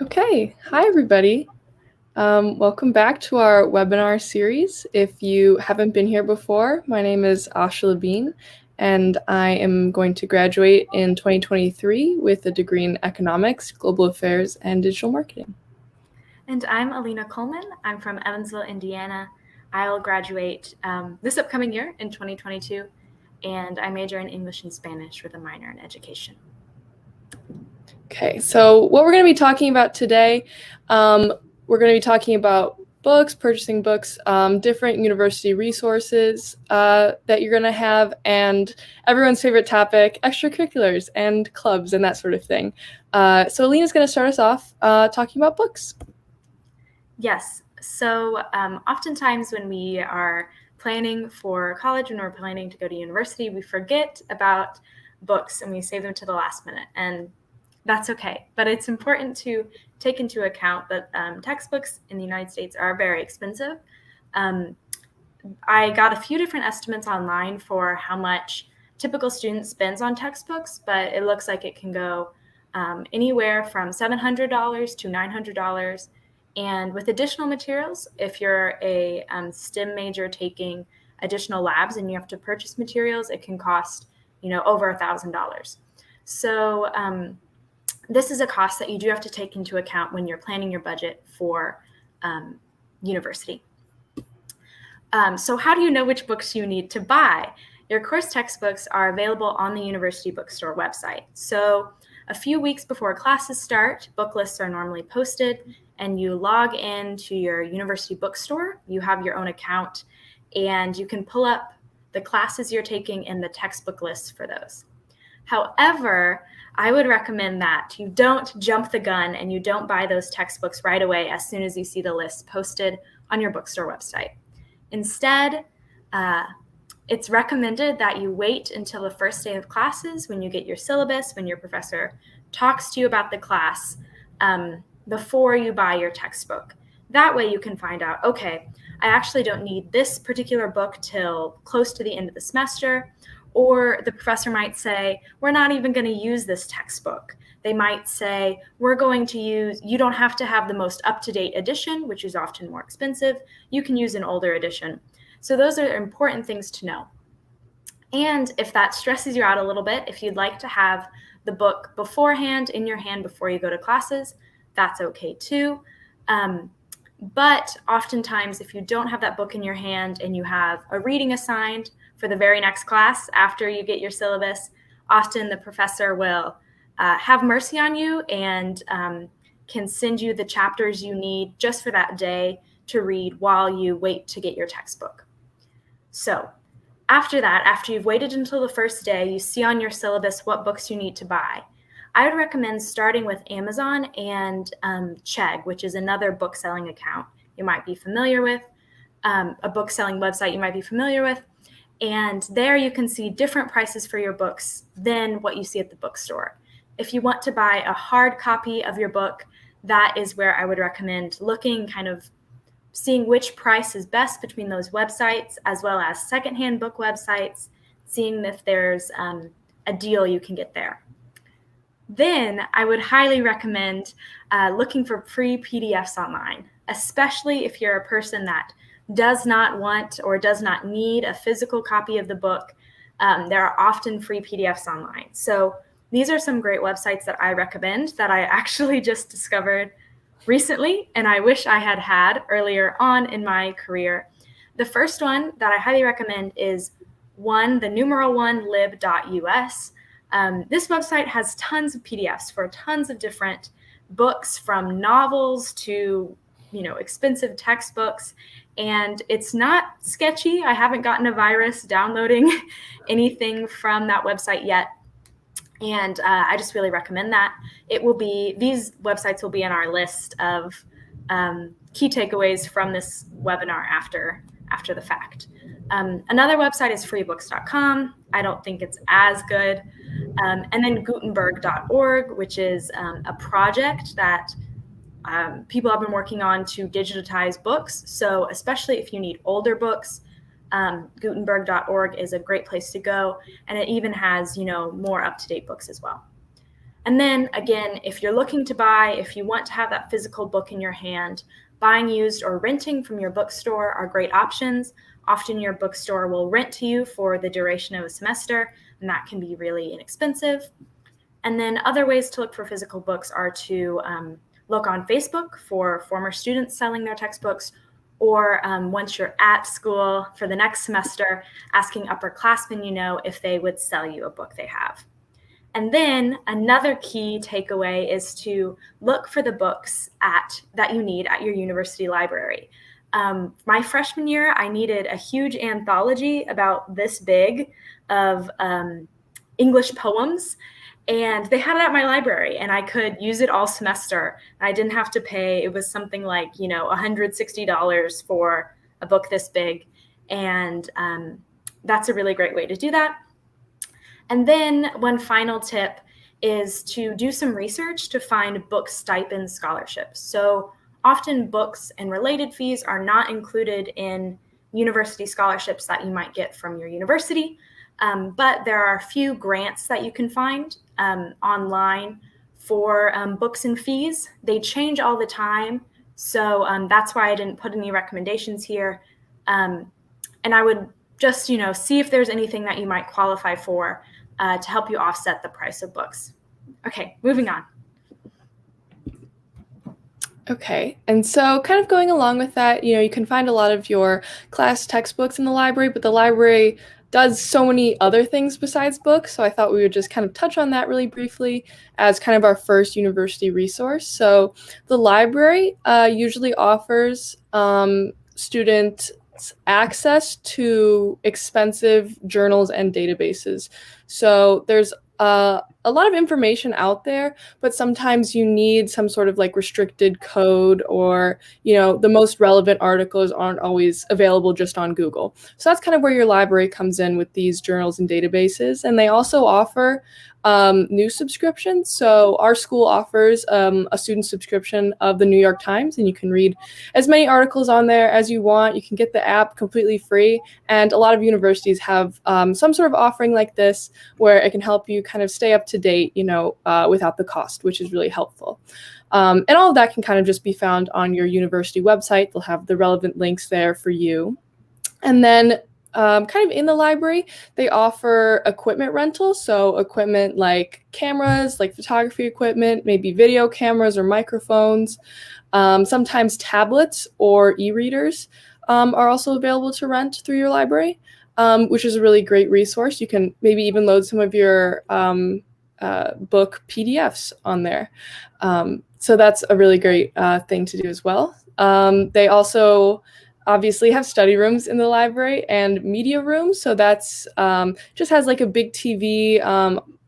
Okay, hi everybody. Welcome back to our webinar series. If you haven't been here before, my name is Asha Labine, and I am going to graduate in 2023 with a degree in economics, global affairs, and digital marketing. And I'm Alina Coleman. I'm from Evansville, Indiana. I'll graduate this upcoming year in 2022, and I major in English and Spanish with a minor in education. Okay, so what we're going to be talking about today, we're going to be talking about books, purchasing books, different university resources that you're going to have, and everyone's favorite topic, extracurriculars and clubs and that sort of thing. So Alina's going to start us off talking about books. Yes, so oftentimes when we are planning for college, when we're planning to go to university, we forget about books and we save them to the last minute. And that's okay. But it's important to take into account that textbooks in the United States are very expensive. I got a few different estimates online for how much typical student spends on textbooks, but it looks like it can go anywhere from $700 to $900. And with additional materials, if you're a STEM major taking additional labs and you have to purchase materials, it can cost over $1,000. So this is a cost that you do have to take into account when you're planning your budget for university. So how do you know which books you need to buy? Your course textbooks are available on the university bookstore website. So a few weeks before classes start, book lists are normally posted, and you log in to your university bookstore. You have your own account, and you can pull up the classes you're taking and the textbook lists for those. However, I would recommend that you don't jump the gun and you don't buy those textbooks right away as soon as you see the list posted on your bookstore website. Instead, it's recommended that you wait until the first day of classes when you get your syllabus, when your professor talks to you about the class, before you buy your textbook. That way you can find out, okay, I actually don't need this particular book till close to the end of the semester. Or the professor might say, we're not even going to use this textbook. They might say, you don't have to have the most up-to-date edition, which is often more expensive. You can use an older edition. So those are important things to know. And if that stresses you out a little bit, if you'd like to have the book beforehand in your hand before you go to classes, that's okay too. But oftentimes, if you don't have that book in your hand and you have a reading assigned for the very next class after you get your syllabus, often the professor will have mercy on you and can send you the chapters you need just for that day to read while you wait to get your textbook. So after that, after you've waited until the first day, you see on your syllabus what books you need to buy. I would recommend starting with Amazon and Chegg, which is another book-selling account you might be familiar with, a book-selling website you might be familiar with. And there you can see different prices for your books than what you see at the bookstore. If you want to buy a hard copy of your book, that is where I would recommend looking, kind of seeing which price is best between those websites, as well as secondhand book websites, seeing if there's a deal you can get there. Then I would highly recommend looking for free PDFs online, especially if you're a person that does not want or does not need a physical copy of the book. There are often free PDFs online. So these are some great websites that I recommend that I actually just discovered recently, and I wish I had had earlier on in my career. The first one that I highly recommend is lib.us. This website has tons of PDFs for tons of different books, from novels to expensive textbooks, and it's not sketchy. I haven't gotten a virus downloading anything from that website yet, and I just really recommend that. These websites will be in our list of key takeaways from this webinar after the fact. Another website is freebooks.com. I don't think it's as good. And then Gutenberg.org, which is a project that people have been working on to digitize books. So especially if you need older books, Gutenberg.org is a great place to go. And it even has, more up-to-date books as well. And then again, if you're looking to buy, if you want to have that physical book in your hand, buying used or renting from your bookstore are great options. Often your bookstore will rent to you for the duration of a semester, and that can be really inexpensive. And then other ways to look for physical books are to look on Facebook for former students selling their textbooks, or once you're at school for the next semester, asking upperclassmen you know if they would sell you a book they have. And then another key takeaway is to look for the books that you need at your university library. My freshman year, I needed a huge anthology about this big of English poems, and they had it at my library, and I could use it all semester. I didn't have to pay. It was something like, $160 for a book this big, and that's a really great way to do that. And then one final tip is to do some research to find book stipend scholarships. So often books and related fees are not included in university scholarships that you might get from your university, but there are a few grants that you can find online for books and fees. They change all the time, so that's why I didn't put any recommendations here. And I would just see if there's anything that you might qualify for to help you offset the price of books. Okay, moving on. Okay, and so kind of going along with that, you can find a lot of your class textbooks in the library, but the library does so many other things besides books, so I thought we would just kind of touch on that really briefly as kind of our first university resource. So the library usually offers students access to expensive journals and databases. So there's a lot of information out there, but sometimes you need some sort of like restricted code, or the most relevant articles aren't always available just on Google. So that's kind of where your library comes in with these journals and databases. And they also offer news subscriptions. So our school offers a student subscription of the New York Times, and you can read as many articles on there as you want. You can get the app completely free, and a lot of universities have some sort of offering like this where it can help you kind of stay up to date, without the cost, which is really helpful. And all of that can kind of just be found on your university website. They'll have the relevant links there for you. And then kind of in the library, they offer equipment rentals. So equipment like cameras, like photography equipment, maybe video cameras or microphones. Sometimes tablets or e-readers are also available to rent through your library, which is a really great resource. You can maybe even load some of your book PDFs on there. So that's a really great thing to do as well. They also obviously have study rooms in the library and media rooms. So that's just has like a big TV,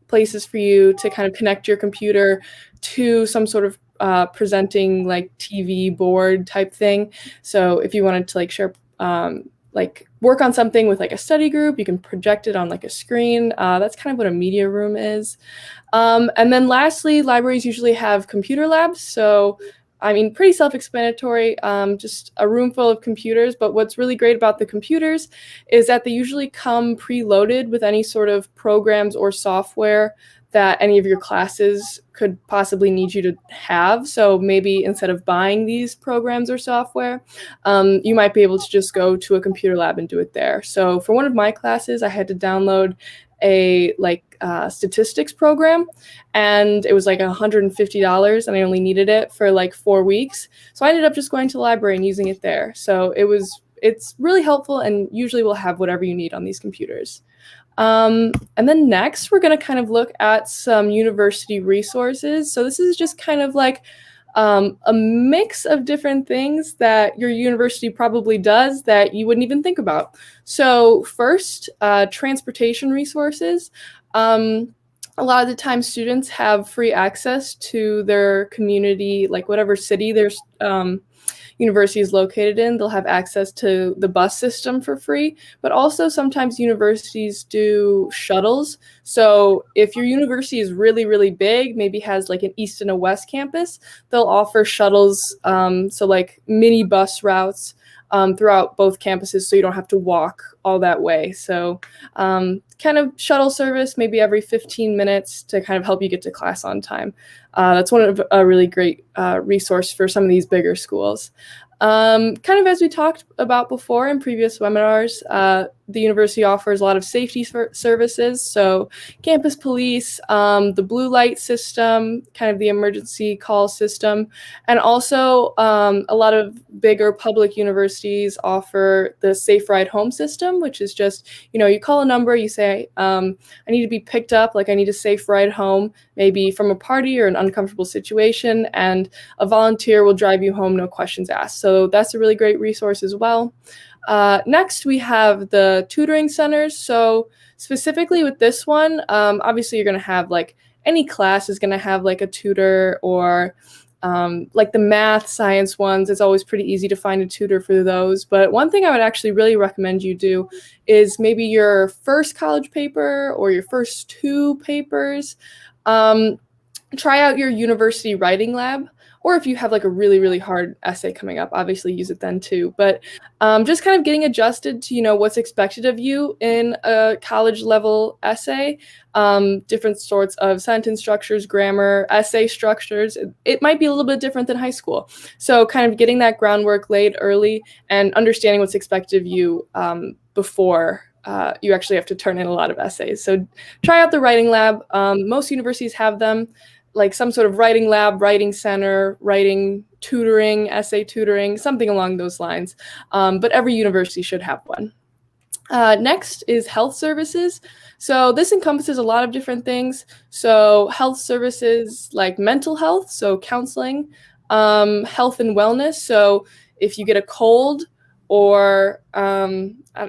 places for you to kind of connect your computer to some sort of presenting like TV board type thing. So if you wanted to like share, like work on something with like a study group, you can project it on like a screen. That's kind of what a media room is. And then lastly, libraries usually have computer labs. So pretty self-explanatory, just a room full of computers. But what's really great about the computers is that they usually come preloaded with any sort of programs or software that any of your classes could possibly need you to have. So maybe instead of buying these programs or software, you might be able to just go to a computer lab and do it there. So for one of my classes, I had to download a statistics program, and it was like $150, and I only needed it for like 4 weeks. So I ended up just going to the library and using it there. So it's really helpful, and usually we'll have whatever you need on these computers. And then next, we're going to kind of look at some university resources. So this is just kind of like a mix of different things that your university probably does that you wouldn't even think about. So first, transportation resources. A lot of the time students have free access to their community, like whatever city their university is located in. They'll have access to the bus system for free, but also sometimes universities do shuttles. So if your university is really, really big, maybe has like an East and a West campus, they'll offer shuttles, so like mini bus routes throughout both campuses, so you don't have to walk all that way. So kind of shuttle service maybe every 15 minutes to kind of help you get to class on time. That's one of a really great resource for some of these bigger schools. Kind of as we talked about before in previous webinars, the university offers a lot of safety services. So campus police, the blue light system, kind of the emergency call system, and also a lot of bigger public universities offer the Safe Ride Home system, which is just, you call a number, you say, I need to be picked up, like I need a safe ride home, maybe from a party or an uncomfortable situation, and a volunteer will drive you home, no questions asked. So that's a really great resource as well. Next, we have the tutoring centers. So specifically with this one, obviously you're going to have like any class is going to have like a tutor, or like the math, science ones. It's always pretty easy to find a tutor for those. But one thing I would actually really recommend you do is maybe your first college paper or your first 2 papers. Try out your university writing lab, or if you have like a really, really hard essay coming up, obviously use it then too. But just kind of getting adjusted to, what's expected of you in a college level essay, different sorts of sentence structures, grammar, essay structures. It might be a little bit different than high school. So kind of getting that groundwork laid early and understanding what's expected of you before you actually have to turn in a lot of essays. So try out the writing lab. Most universities have them, like some sort of writing lab, writing center, writing tutoring, essay tutoring, something along those lines. But every university should have one. Next is health services. So this encompasses a lot of different things. So health services like mental health, so counseling, health and wellness. So if you get a cold, or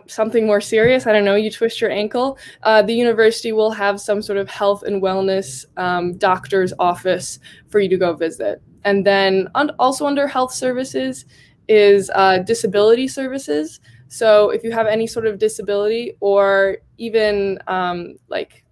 something more serious, I don't know, you twist your ankle, the university will have some sort of health and wellness doctor's office for you to go visit. And then also under health services is disability services. So if you have any sort of disability, or even like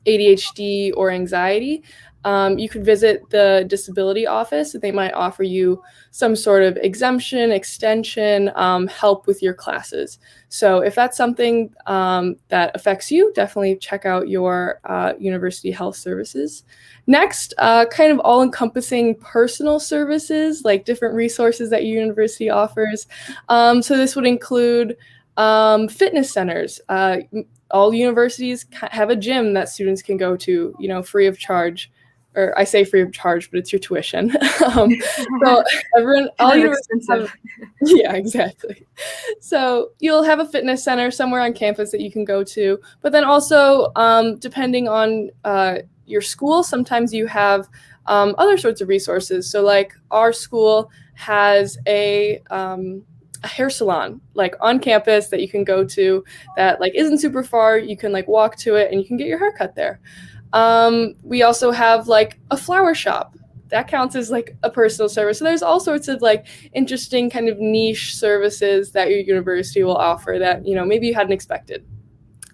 ADHD or anxiety, you could visit the disability office. They might offer you some sort of exemption, extension, help with your classes. So if that's something that affects you, definitely check out your university health services. Next, kind of all-encompassing personal services, like different resources that your university offers. So this would include fitness centers. All universities have a gym that students can go to, free of charge. Or I say free of charge, but it's your tuition. So everyone, all universities have, yeah, exactly. So you'll have a fitness center somewhere on campus that you can go to, but then also depending on your school, sometimes you have other sorts of resources. So like our school has a hair salon like on campus that you can go to that like isn't super far. You can like walk to it and you can get your hair cut there. We also have like a flower shop that counts as like a personal service. So there's all sorts of like interesting kind of niche services that your university will offer that, maybe you hadn't expected.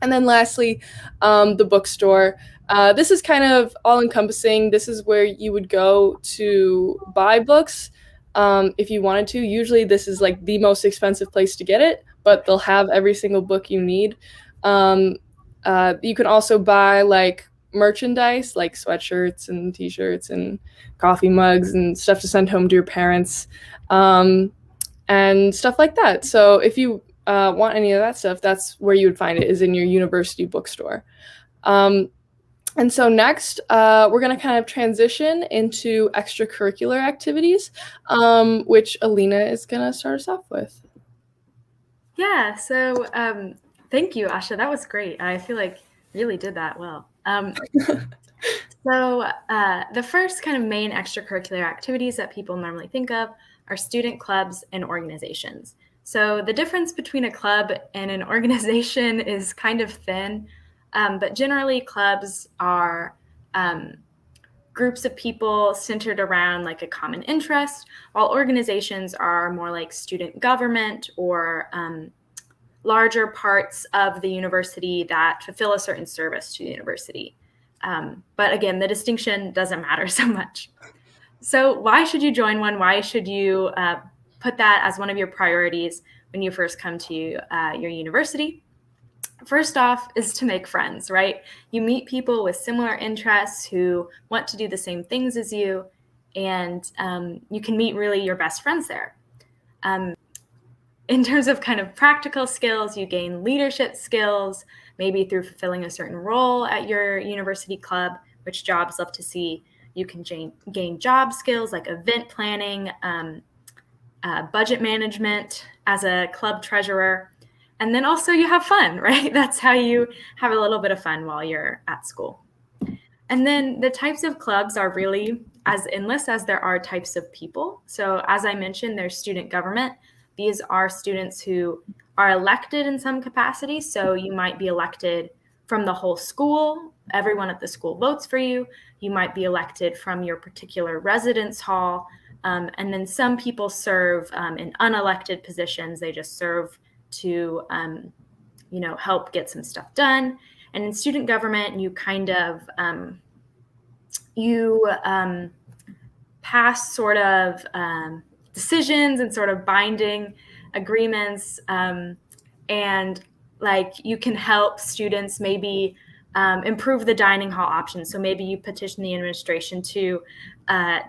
And then lastly, the bookstore. This is kind of all encompassing. This is where you would go to buy books if you wanted to. Usually this is like the most expensive place to get it, but they'll have every single book you need. You can also buy like merchandise like sweatshirts and t-shirts and coffee mugs and stuff to send home to your parents, and stuff like that. So if you want any of that stuff, that's where you would find it, is in your university bookstore. And so next, we're going to kind of transition into extracurricular activities, which Alina is going to start us off with. Yeah, so thank you, Asha. That was great. I feel like you really did that well. So the first kind of main extracurricular activities that people normally think of are student clubs and organizations. So the difference between a club and an organization is kind of thin, but generally clubs are groups of people centered around like a common interest, while organizations are more like student government or larger parts of the university that fulfill a certain service to the university. But again, the distinction doesn't matter so much. So why should you join one? Why should you put that as one of your priorities when you first come to your university. First off is to make friends, right? You meet people with similar interests who want to do the same things as you, and you can meet really your best friends there. In terms of kind of practical skills, you gain leadership skills, maybe through fulfilling a certain role at your university club, which jobs love to see. You can gain job skills like event planning, budget management as a club treasurer. And then also you have fun, right? That's how you have a little bit of fun while you're at school. And then the types of clubs are really as endless as there are types of people. So as I mentioned, there's student government. These are students who are elected in some capacity. So you might be elected from the whole school. Everyone at the school votes for you. You might be elected from your particular residence hall. And then some people serve in unelected positions. They just serve to help get some stuff done. And in student government, you kind of pass sort of decisions and sort of binding agreements, and like you can help students maybe improve the dining hall options. So maybe you petition the administration to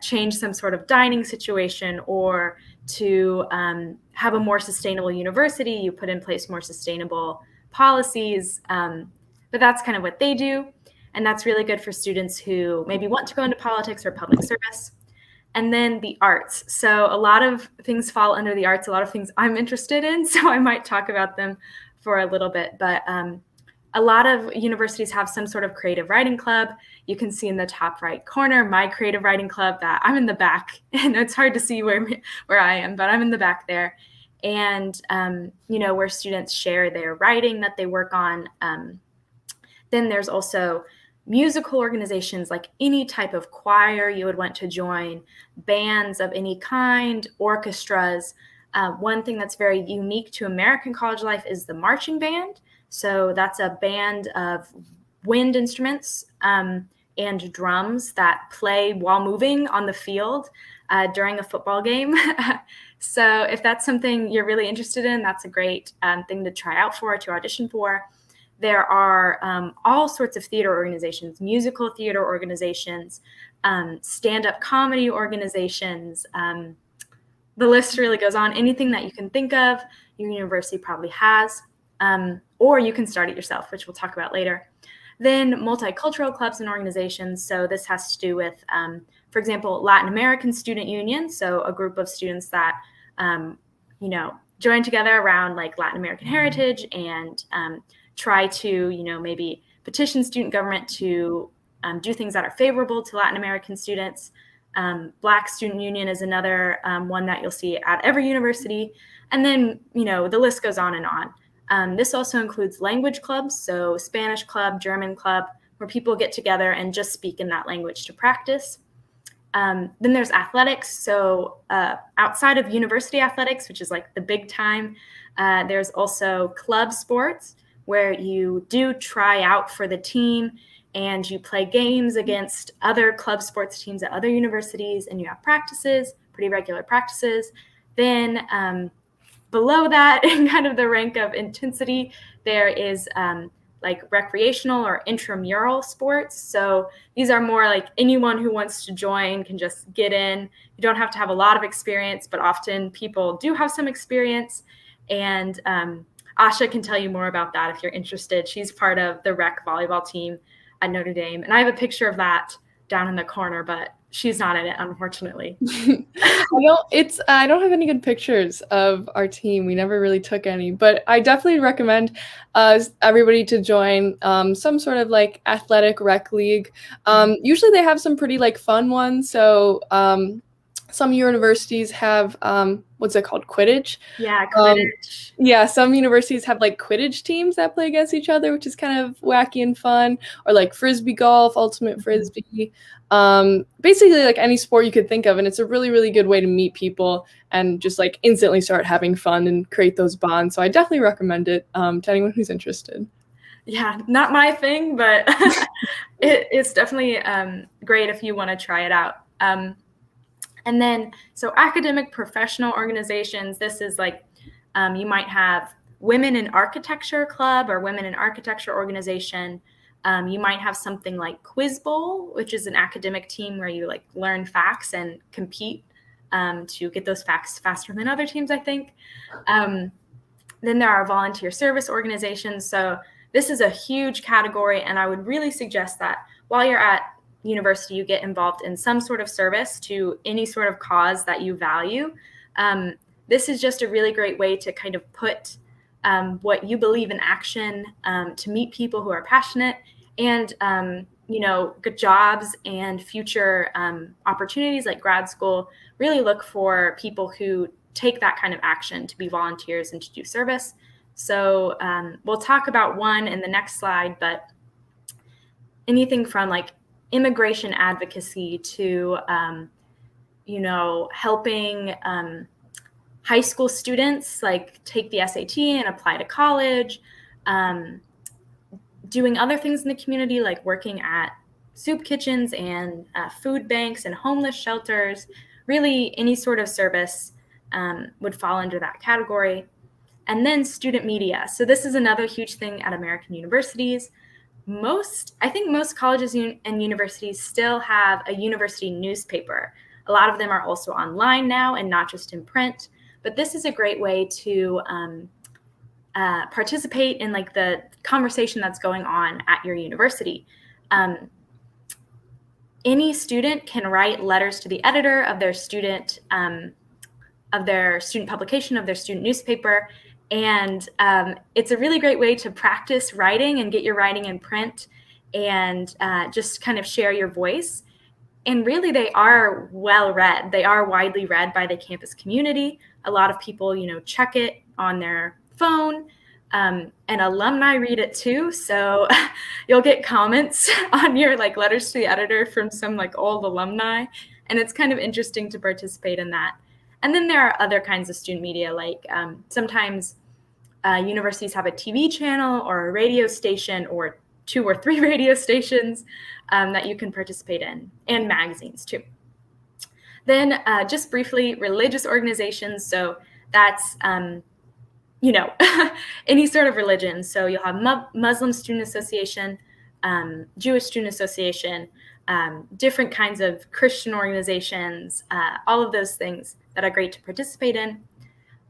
change some sort of dining situation, or to have a more sustainable university. You put in place more sustainable policies, but that's kind of what they do. And that's really good for students who maybe want to go into politics or public service. And then the arts. So a lot of things fall under the arts, a lot of things I'm interested in, so I might talk about them for a little bit. But a lot of universities have some sort of creative writing club. You can see in the top right corner, my creative writing club, that I'm in the back. And it's hard to see where I am, but I'm in the back there. And, where students share their writing that they work on. Then there's also musical organizations, like any type of choir you would want to join, bands of any kind, orchestras. One thing that's very unique to American college life is the marching band. So that's a band of wind instruments and drums that play while moving on the field during a football game. So if that's something you're really interested in, that's a great thing to try out for, to audition for. There are all sorts of theater organizations, musical theater organizations, stand-up comedy organizations. The list really goes on. Anything that you can think of, your university probably has, or you can start it yourself, which we'll talk about later. Then multicultural clubs and organizations. So this has to do with, for example, Latin American Student Union. So a group of students that, join together around like Latin American heritage and try to, maybe petition student government to do things that are favorable to Latin American students. Black Student Union is another one that you'll see at every university. And then, the list goes on and on. This also includes language clubs, so Spanish club, German club, where people get together and just speak in that language to practice. Then there's athletics. So outside of university athletics, which is like the big time, there's also club sports, where you do try out for the team and you play games against other club sports teams at other universities, and you have practices, pretty regular practices. Then below that, in kind of the rank of intensity, there is like recreational or intramural sports. So these are more like anyone who wants to join can just get in. You don't have to have a lot of experience, but often people do have some experience. And Asha can tell you more about that if you're interested. She's part of the rec volleyball team at Notre Dame. And I have a picture of that down in the corner, but she's not in it, unfortunately. I don't have any good pictures of our team. We never really took any, but I definitely recommend everybody to join some sort of like athletic rec league. Usually they have some pretty like fun ones. So some universities have what's it called? Quidditch. Yeah, Quidditch. Some universities have like Quidditch teams that play against each other, which is kind of wacky and fun. Or like frisbee golf, ultimate frisbee. Basically like any sport you could think of, and it's a really, really good way to meet people and just like instantly start having fun and create those bonds. So I definitely recommend it to anyone who's interested. Yeah, not my thing, but it's definitely great if you want to try it out. And then, so academic professional organizations, this is like, you might have Women in Architecture Club or Women in Architecture Organization. You might have something like Quiz Bowl, which is an academic team where you like learn facts and compete to get those facts faster than other teams, I think. Then there are volunteer service organizations. So this is a huge category, and I would really suggest that while you're at university, you get involved in some sort of service to any sort of cause that you value. This is just a really great way to kind of put what you believe in action, to meet people who are passionate, and good jobs and future opportunities like grad school. Really look for people who take that kind of action to be volunteers and to do service. So we'll talk about one in the next slide, but anything from like immigration advocacy to helping high school students like take the SAT and apply to college, doing other things in the community like working at soup kitchens and food banks and homeless shelters. Really, any sort of service would fall under that category. And then student media. So this is another huge thing at American universities. I think most colleges and universities still have a university newspaper. A lot of them are also online now and not just in print. But this is a great way to participate in like the conversation that's going on at your university. Any student can write letters to the editor of their student publication, of their student newspaper. And it's a really great way to practice writing and get your writing in print and just kind of share your voice. And really, they are well read. They are widely read by the campus community. A lot of people, check it on their phone, and alumni read it too. So you'll get comments on your like letters to the editor from some like old alumni, and it's kind of interesting to participate in that. And then there are other kinds of student media, like sometimes universities have a TV channel or a radio station or 2 or 3 radio stations that you can participate in, and magazines too. Then just briefly, religious organizations. So that's, any sort of religion. So you'll have Muslim Student Association, Jewish Student Association, different kinds of Christian organizations, all of those things that are great to participate in.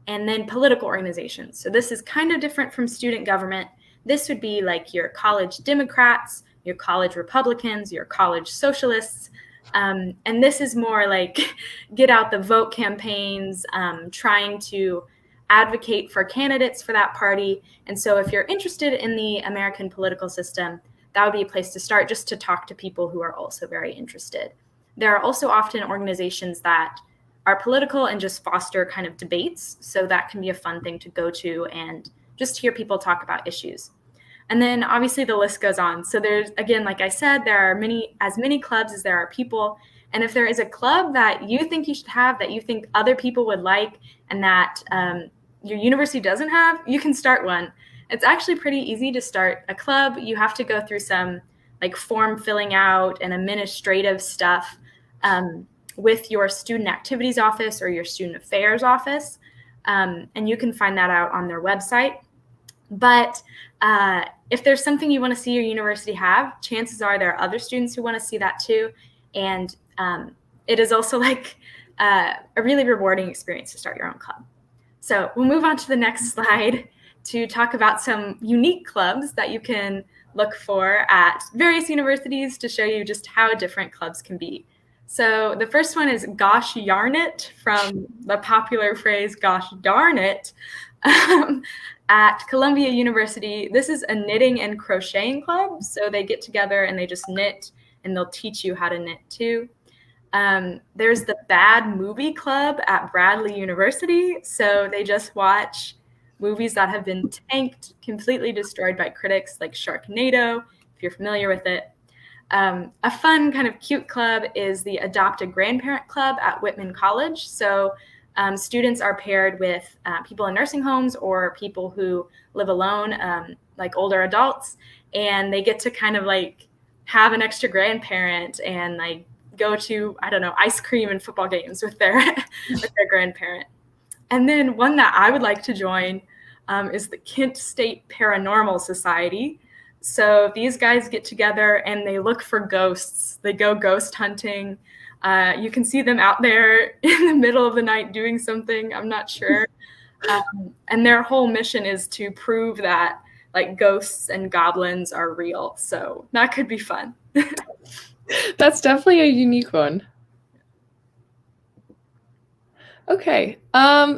And then political organizations. So this is kind of different from student government. This would be like your college Democrats, your college Republicans, your college socialists. And this is more like get out the vote campaigns, trying to advocate for candidates for that party. And so if you're interested in the American political system, that would be a place to start, just to talk to people who are also very interested. There are also often organizations that are political and just foster kind of debates. So that can be a fun thing to go to and just hear people talk about issues. And then obviously the list goes on. So there's, again, like I said, there are as many clubs as there are people. And if there is a club that you think you should have, that you think other people would like, and that your university doesn't have, you can start one. It's actually pretty easy to start a club. You have to go through some like form filling out and administrative stuff with your student activities office or your student affairs office. And you can find that out on their website. But if there's something you want to see your university have, chances are there are other students who want to see that too. And it is also like a really rewarding experience to start your own club. So we'll move on to the next slide to talk about some unique clubs that you can look for at various universities to show you just how different clubs can be. So the first one is Gosh Yarn It, from the popular phrase gosh darn it. At Columbia University, this is a knitting and crocheting club. So they get together and they just knit, and they'll teach you how to knit too. There's the Bad Movie Club at Bradley University. So they just watch movies that have been tanked, completely destroyed by critics, like Sharknado, if you're familiar with it. A fun kind of cute club is the Adopt a Grandparent Club at Whitman College. So students are paired with people in nursing homes or people who live alone, like older adults, and they get to kind of like have an extra grandparent and like go to, I don't know, ice cream and football games with their with their grandparent. And then one that I would like to join is the Kent State Paranormal Society. So these guys get together and they look for ghosts. They go ghost hunting. You can see them out there in the middle of the night doing something. I'm not sure. And their whole mission is to prove that like ghosts and goblins are real. So that could be fun. That's definitely a unique one. Okay,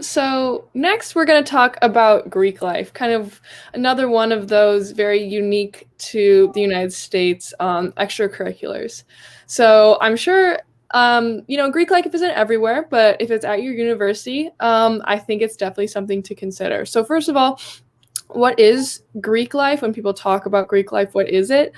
so next we're going to talk about Greek life, kind of another one of those very unique to the United States extracurriculars. So I'm sure, Greek life isn't everywhere, but if it's at your university, I think it's definitely something to consider. So first of all, what is Greek life? When people talk about Greek life, what is it?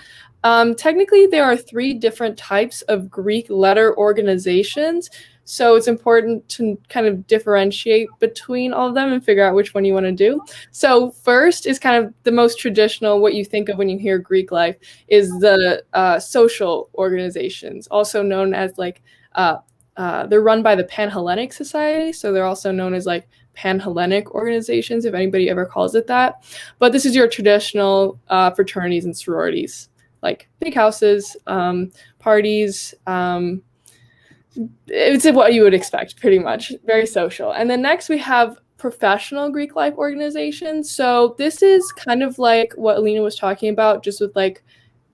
Technically, there are 3 different types of Greek letter organizations. So it's important to kind of differentiate between all of them and figure out which one you want to do. So first is kind of the most traditional, what you think of when you hear Greek life, is the social organizations, also known as like, they're run by the Pan-Hellenic Society. So they're also known as like Pan-Hellenic organizations, if anybody ever calls it that. But this is your traditional fraternities and sororities, like big houses, parties, it's what you would expect, pretty much. Very social. And then next we have professional Greek life organizations. So this is kind of like what Alina was talking about, just with like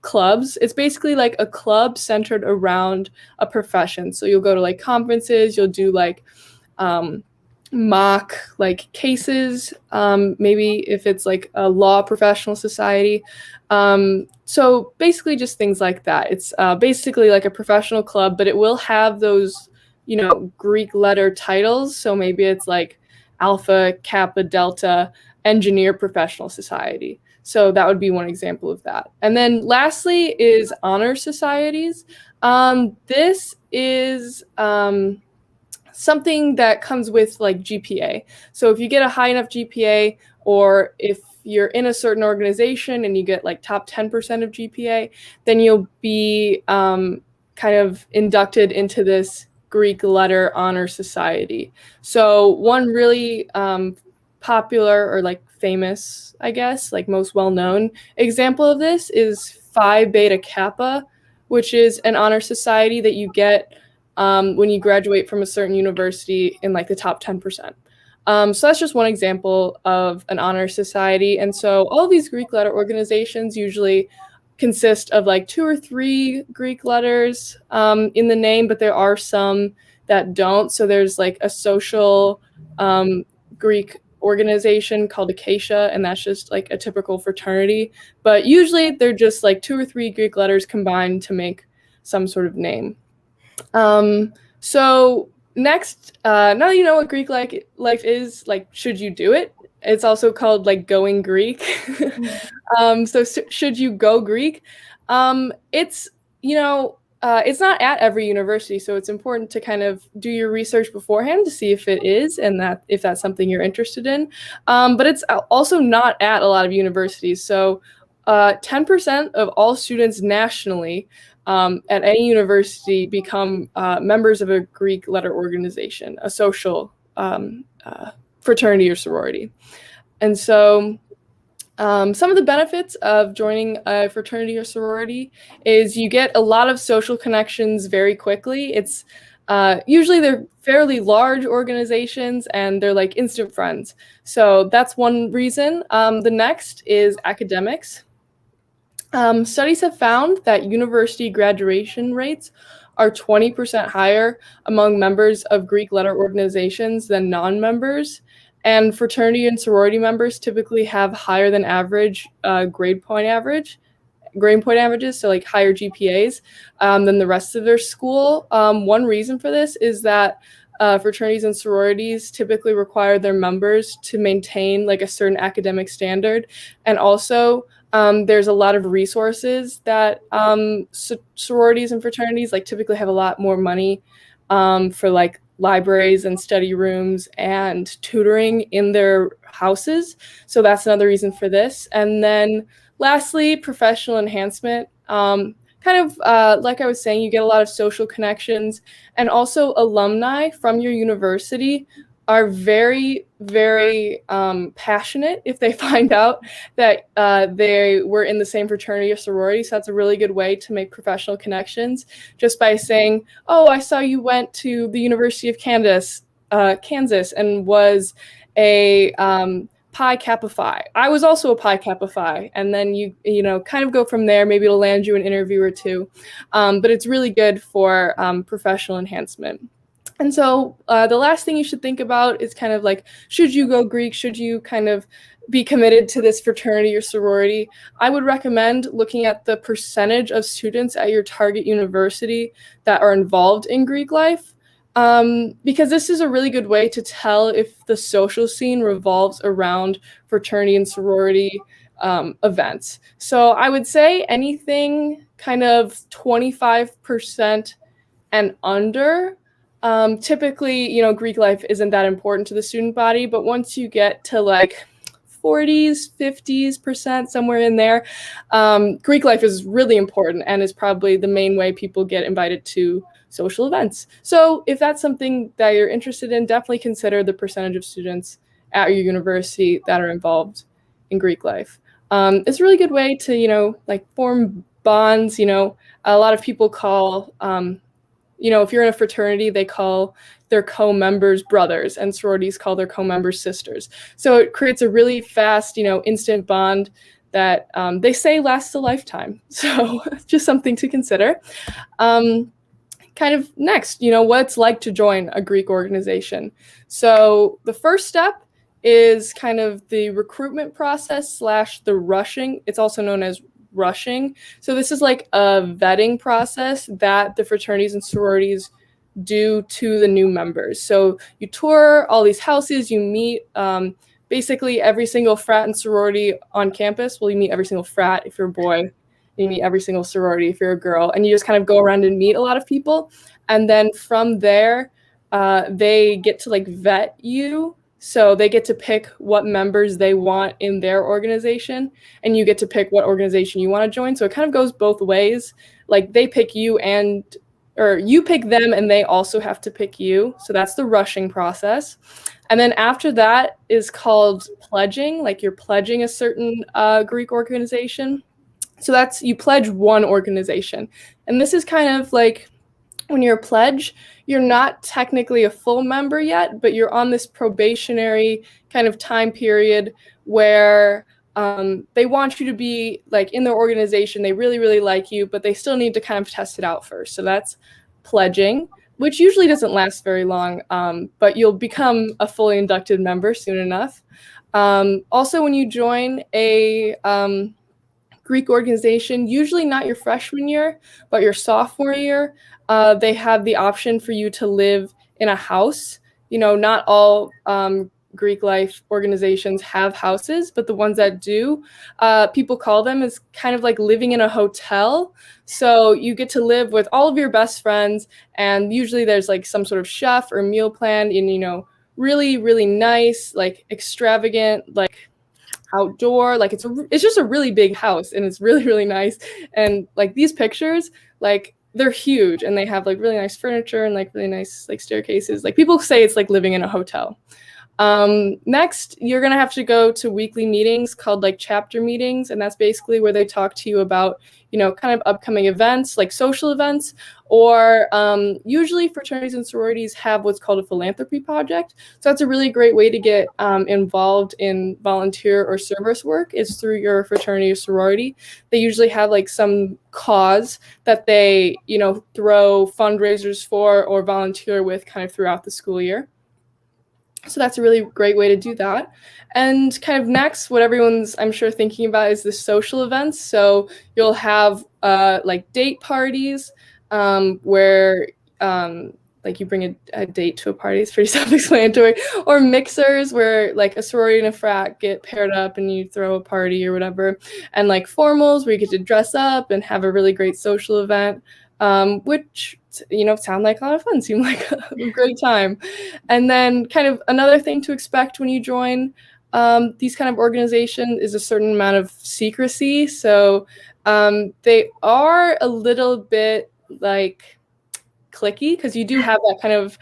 clubs. It's basically like a club centered around a profession. So you'll go to like conferences, you'll do like mock like cases, maybe if it's like a law professional society. So basically just things like that. It's basically like a professional club, but it will have those, Greek letter titles. So maybe it's like Alpha, Kappa, Delta, Engineer Professional Society. So that would be one example of that. And then lastly is honor societies. This is something that comes with like GPA. So if you get a high enough GPA, or if you're in a certain organization and you get like top 10% of GPA, then you'll be kind of inducted into this Greek letter honor society. So one really popular or like famous, I guess, like most well-known example of this is Phi Beta Kappa, which is an honor society that you get when you graduate from a certain university in like the top 10%. So that's just one example of an honor society. And so all of these Greek letter organizations usually consist of like 2 or 3 Greek letters in the name, but there are some that don't. So there's like a social Greek organization called Acacia, and that's just like a typical fraternity. But usually they're just like 2 or 3 Greek letters combined to make some sort of name. So next, now that you know what Greek life is, like, should you do it? It's also called like going Greek. So should you go Greek? It's not at every university, so it's important to kind of do your research beforehand to see if it is, and that if that's something you're interested in. But it's also not at a lot of universities. So 10% of all students nationally at any university become members of a Greek letter organization, a social fraternity or sorority. And so some of the benefits of joining a fraternity or sorority is you get a lot of social connections very quickly. It's usually they're fairly large organizations and they're like instant friends. So that's one reason. The next is academics. Studies have found that university graduation rates are 20% higher among members of Greek letter organizations than non-members. And fraternity and sorority members typically have higher than average grade point averages, so like higher GPAs than the rest of their school. One reason for this is that fraternities and sororities typically require their members to maintain like a certain academic standard. And also there's a lot of resources that sororities and fraternities like typically have a lot more money for like libraries and study rooms and tutoring in their houses. So that's another reason for this. And then lastly, professional enhancement. kind of like I was saying, you get a lot of social connections, and also alumni from your university are very, very passionate if they find out that they were in the same fraternity or sorority. So that's a really good way to make professional connections, just by saying, oh, I saw you went to the University of Kansas, and was a Pi Kappa Phi. I was also a Pi Kappa Phi, and then you kind of go from there. Maybe it'll land you an interview or two, but it's really good for professional enhancement. And so the last thing you should think about is kind of like, should you go Greek? Should you kind of be committed to this fraternity or sorority? I would recommend looking at the percentage of students at your target university that are involved in Greek life, because this is a really good way to tell if the social scene revolves around fraternity and sorority events. So I would say anything kind of 25% and under. Typically, Greek life isn't that important to the student body, but once you get to like 40s, 50s%, somewhere in there, Greek life is really important and is probably the main way people get invited to social events. So if that's something that you're interested in, definitely consider the percentage of students at your university that are involved in Greek life. It's a really good way to, like form bonds. A lot of people call, if you're in a fraternity, they call their co-members brothers, and sororities call their co-members sisters. So it creates a really fast, instant bond that they say lasts a lifetime. So just something to consider. Kind of next, what it's like to join a Greek organization. So the first step is kind of the recruitment process / the rushing. It's also known as rushing. So this is like a vetting process that the fraternities and sororities do to the new members. So you tour all these houses, you meet basically every single frat and sorority on campus. Well, you meet every single frat if you're a boy, you meet every single sorority if you're a girl, and you just kind of go around and meet a lot of people. And then from there, they get to like vet you. So they get to pick what members they want in their organization, and you get to pick what organization you want to join. So it kind of goes both ways. Like they pick you or you pick them, and they also have to pick you. So that's the rushing process. And then after that is called pledging, like you're pledging a certain Greek organization. So that's, you pledge one organization. And this is kind of like, when you're a pledge, you're not technically a full member yet, but you're on this probationary kind of time period where they want you to be like in their organization. They really, really like you, but they still need to kind of test it out first. So that's pledging, which usually doesn't last very long, but you'll become a fully inducted member soon enough. Also, when you join a Greek organization, usually not your freshman year, but your sophomore year, they have the option for you to live in a house. Not all Greek life organizations have houses, but the ones that do, people call them as kind of like living in a hotel. So you get to live with all of your best friends, and usually there's like some sort of chef or meal plan in, really, really nice, like extravagant, like outdoor, like it's just a really big house, and it's really, really nice. And like these pictures, like they're huge, and they have like really nice furniture and like really nice like staircases. Like people say it's like living in a hotel. Next, you're going to have to go to weekly meetings called like chapter meetings. And that's basically where they talk to you about, kind of upcoming events, like social events, or usually fraternities and sororities have what's called a philanthropy project. So that's a really great way to get involved in volunteer or service work, is through your fraternity or sorority. They usually have like some cause that they, throw fundraisers for or volunteer with kind of throughout the school year. So that's a really great way to do that. And kind of next, what everyone's, I'm sure, thinking about is the social events. So you'll have like date parties where like you bring a date to a party. It's pretty self-explanatory. Or mixers where like a sorority and a frat get paired up and you throw a party or whatever. And like formals where you get to dress up and have a really great social event, which sound like a lot of fun, seem like a great time. And then kind of another thing to expect when you join these kind of organization is a certain amount of secrecy. So they are a little bit like clicky, because you do have that kind of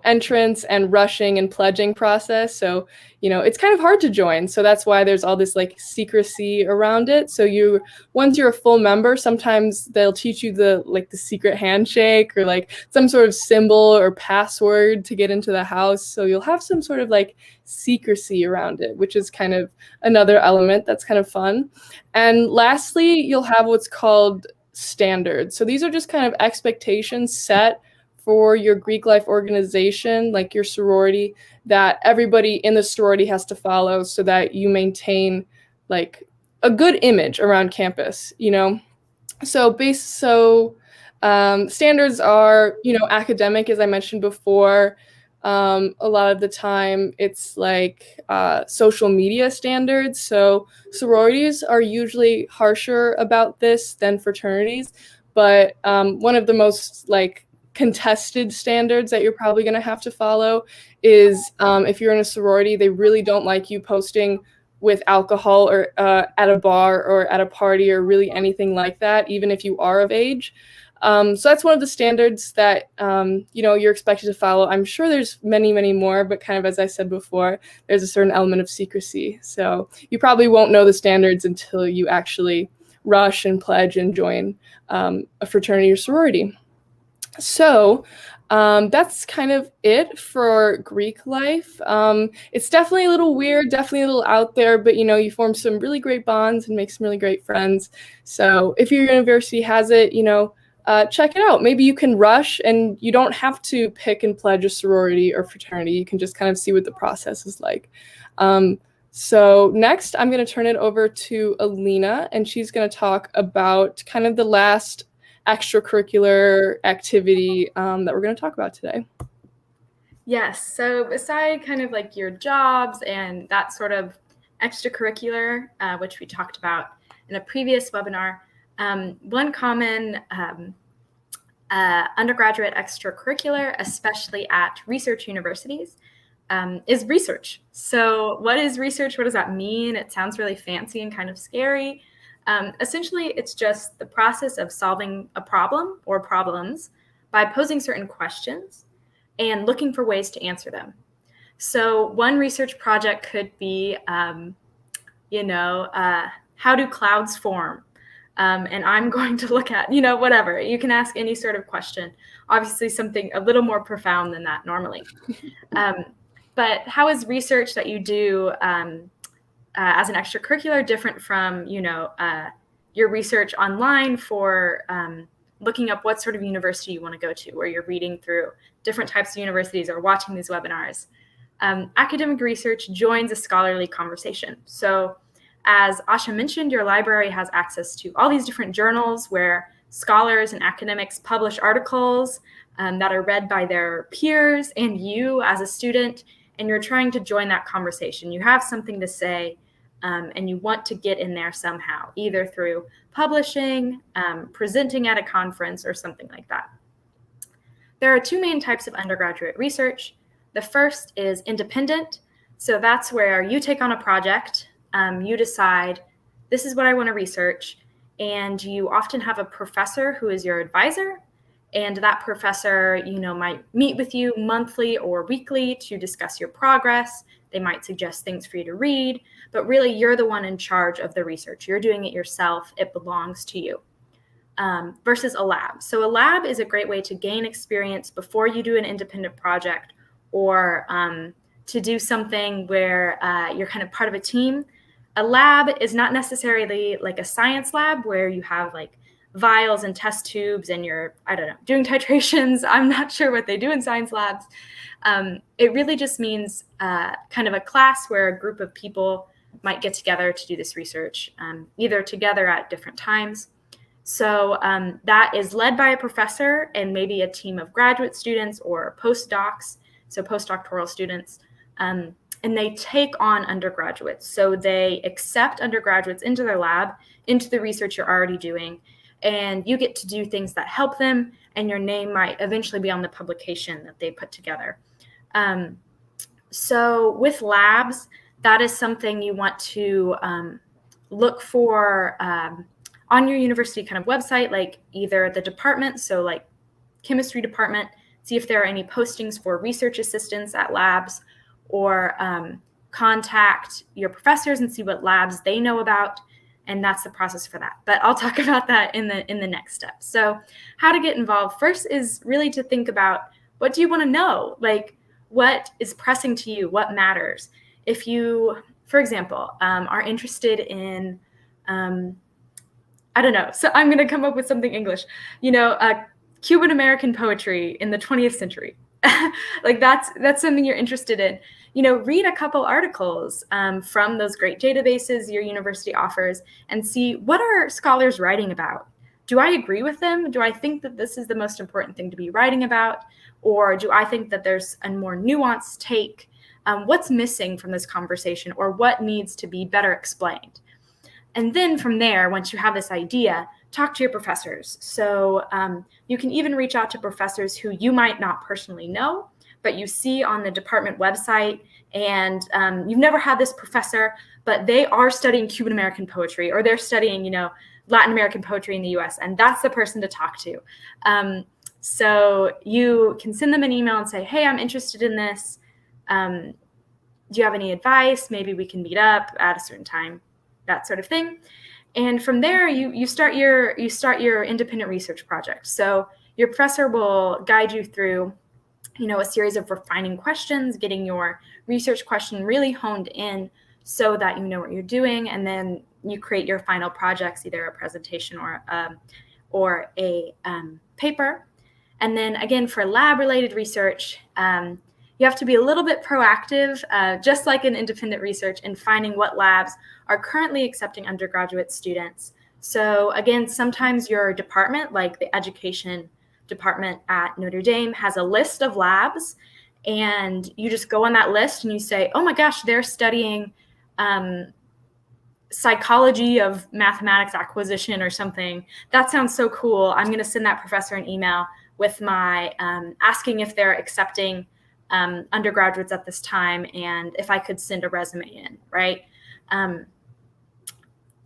entrance and rushing and pledging process. So it's kind of hard to join, so that's why there's all this like secrecy around it. So once you're a full member, sometimes they'll teach you the secret handshake or like some sort of symbol or password to get into the house. So you'll have some sort of like secrecy around it, which is kind of another element that's kind of fun. And lastly, you'll have what's called standards. So these are just kind of expectations set for your Greek life organization, like your sorority, that everybody in the sorority has to follow so that you maintain like a good image around campus, So standards are, academic, as I mentioned before. A lot of the time it's like social media standards. So sororities are usually harsher about this than fraternities, but one of the most like contested standards that you're probably going to have to follow is if you're in a sorority, they really don't like you posting with alcohol or at a bar or at a party or really anything like that, even if you are of age. So that's one of the standards that, you're expected to follow. I'm sure there's many, many more, but kind of as I said before, there's a certain element of secrecy. So you probably won't know the standards until you actually rush and pledge and join a fraternity or sorority. So that's kind of it for Greek life. It's definitely a little weird, definitely a little out there, but you form some really great bonds and make some really great friends. So if your university has it, check it out. Maybe you can rush and you don't have to pick and pledge a sorority or fraternity. You can just kind of see what the process is like. So next, I'm going to turn it over to Alina, and she's going to talk about kind of the last extracurricular activity that we're going to talk about today. Yes. So beside kind of like your jobs and that sort of extracurricular, which we talked about in a previous webinar, one common undergraduate extracurricular, especially at research universities, is research. So what is research? What does that mean? It sounds really fancy and kind of scary. Essentially, it's just the process of solving a problem or problems by posing certain questions and looking for ways to answer them. So one research project could be, how do clouds form? And I'm going to look at, whatever. You can ask any sort of question. Obviously, something a little more profound than that normally. But how is research that you do as an extracurricular different from, your research online for looking up what sort of university you want to go to, where you're reading through different types of universities or watching these webinars? Academic research joins a scholarly conversation. So as Asha mentioned, your library has access to all these different journals where scholars and academics publish articles that are read by their peers and you as a student, and you're trying to join that conversation. You have something to say, and you want to get in there somehow, either through publishing, presenting at a conference, or something like that. There are two main types of undergraduate research. The first is independent. So that's where you take on a project, you decide, this is what I want to research, and you often have a professor who is your advisor, and that professor, might meet with you monthly or weekly to discuss your progress. They might suggest things for you to read, but really you're the one in charge of the research. You're doing it yourself. It belongs to you. Versus a lab. So a lab is a great way to gain experience before you do an independent project, or to do something where you're kind of part of a team. A lab is not necessarily like a science lab where you have like vials and test tubes and you're, doing titrations. I'm not sure what they do in science labs. It really just means kind of a class where a group of people might get together to do this research, either together at different times. So that is led by a professor and maybe a team of graduate students or postdocs, so postdoctoral students. And they take on undergraduates. So they accept undergraduates into their lab, into the research you're already doing, and you get to do things that help them, and your name might eventually be on the publication that they put together. So with labs, that is something you want to look for on your university kind of website, like either the department, so like chemistry department, see if there are any postings for research assistants at labs, or contact your professors and see what labs they know about. And that's the process for that. But I'll talk about that in the next step. So how to get involved first is really to think about, what do you want to know? Like, what is pressing to you? What matters? If you, for example, are interested in, I don't know, so I'm going to come up with something English, Cuban American poetry in the 20th century. Like that's something you're interested in. Read a couple articles from those great databases your university offers and see, what are scholars writing about? Do I agree with them? Do I think that this is the most important thing to be writing about? Or do I think that there's a more nuanced take? What's missing from this conversation, or what needs to be better explained? And then from there, once you have this idea, talk to your professors. So you can even reach out to professors who you might not personally know, but you see on the department website, and you've never had this professor, but they are studying Cuban American poetry, or they're studying, Latin American poetry in the US, and that's the person to talk to. So you can send them an email and say, hey, I'm interested in this. Do you have any advice? Maybe we can meet up at a certain time, that sort of thing. And from there, you start your independent research project. So your professor will guide you through, a series of refining questions, getting your research question really honed in so that you know what you're doing, and then you create your final projects, either a presentation or a paper. And then again, for lab-related research, you have to be a little bit proactive, just like in independent research, in finding what labs are currently accepting undergraduate students. So again, sometimes your department, like the education department at Notre Dame, has a list of labs, and you just go on that list and you say, oh my gosh, they're studying psychology of mathematics acquisition or something. That sounds so cool. I'm going to send that professor an email with my asking if they're accepting undergraduates at this time, and if I could send a resume in, right?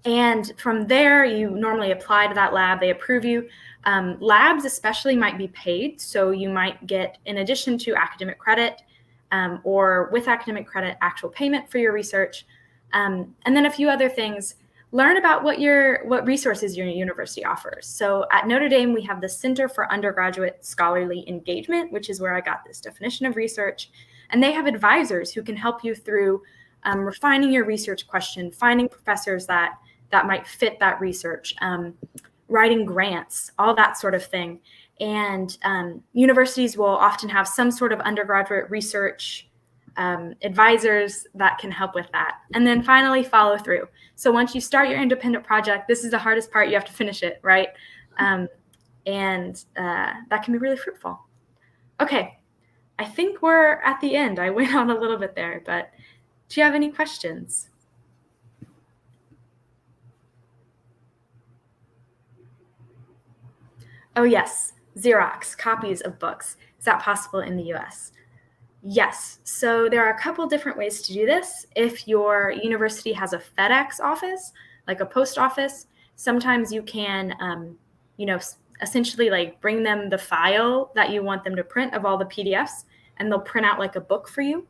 And from there, you normally apply to that lab, they approve you. Labs especially might be paid, so you might get, in addition to academic credit, or with academic credit, actual payment for your research. And then a few other things. Learn about what resources your university offers. So at Notre Dame, we have the Center for Undergraduate Scholarly Engagement, which is where I got this definition of research. And they have advisors who can help you through refining your research question, finding professors that might fit that research, writing grants, all that sort of thing. And universities will often have some sort of undergraduate research advisors that can help with that. And then finally, follow through. So once you start your independent project, this is the hardest part. You have to finish it, right? And that can be really fruitful. Okay, I think we're at the end. I went on a little bit there, but do you have any questions? Oh yes, Xerox, copies of books. Is that possible in the US? Yes. So there are a couple different ways to do this. If your university has a FedEx office, like a post office, sometimes you can, essentially like bring them the file that you want them to print of all the PDFs, and they'll print out like a book for you.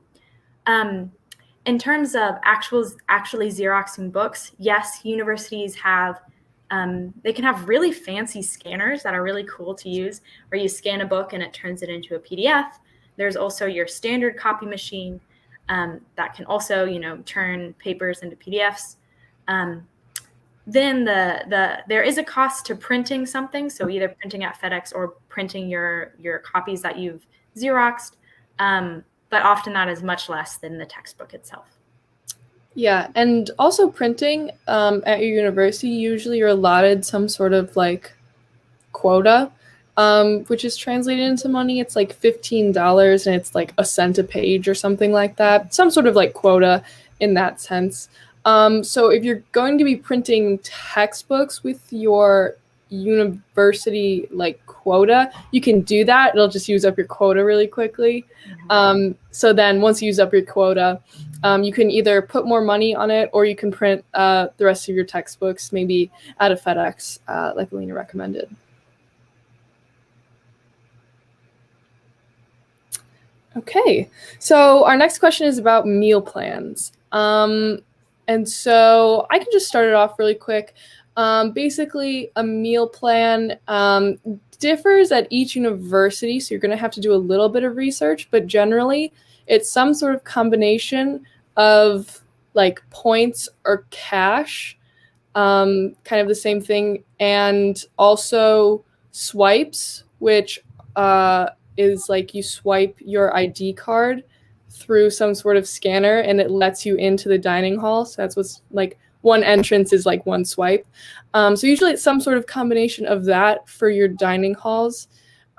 In terms of actually Xeroxing books, yes, universities have, they can have really fancy scanners that are really cool to use, where you scan a book and it turns it into a PDF. There's also your standard copy machine that can also, turn papers into PDFs. Then there is a cost to printing something, so either printing at FedEx or printing your copies that you've Xeroxed, but often that is much less than the textbook itself. Yeah, and also printing at your university, usually you're allotted some sort of like quota, which is translated into money. It's like $15 and it's like a cent a page or something like that. Some sort of like quota in that sense. So if you're going to be printing textbooks with your university like quota, you can do that. It'll just use up your quota really quickly. So then once you use up your quota, you can either put more money on it, or you can print the rest of your textbooks, maybe at a FedEx, like Alina recommended. Okay, so our next question is about meal plans. And so I can just start it off really quick. Basically, a meal plan differs at each university, so you're going to have to do a little bit of research, but generally it's some sort of combination of like points or cash, kind of the same thing, and also swipes, which is like you swipe your ID card through some sort of scanner and it lets you into the dining hall. So that's what's like one entrance is like one swipe. So usually it's some sort of combination of that for your dining halls.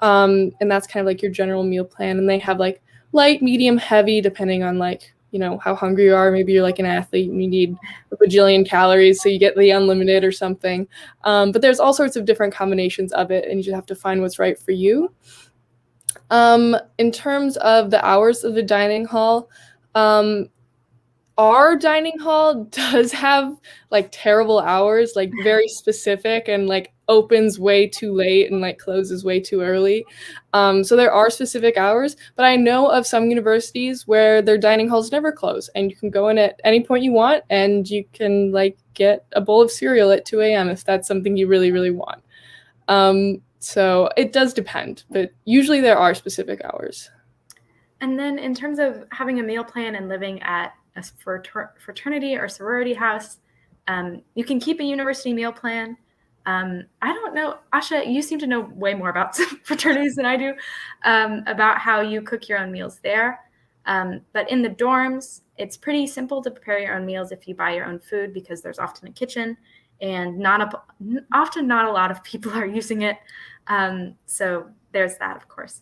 And that's kind of like your general meal plan. And they have like light, medium, heavy, depending on like, you know, how hungry you are. Maybe you're like an athlete and you need a bajillion calories, so you get the unlimited or something. But there's all sorts of different combinations of it, and you just have to find what's right for you. In terms of the hours of the dining hall, our dining hall does have like terrible hours, like very specific, and like opens way too late and like closes way too early. So there are specific hours, but I know of some universities where their dining halls never close and you can go in at any point you want and you can like get a bowl of cereal at 2 a.m. if that's something you really, really want. So it does depend, but usually there are specific hours. And then in terms of having a meal plan and living at a fraternity or sorority house, you can keep a university meal plan. I don't know, Asha, you seem to know way more about fraternities than I do, about how you cook your own meals there. But in the dorms, it's pretty simple to prepare your own meals if you buy your own food, because there's often a kitchen and often not a lot of people are using it. So there's that, of course.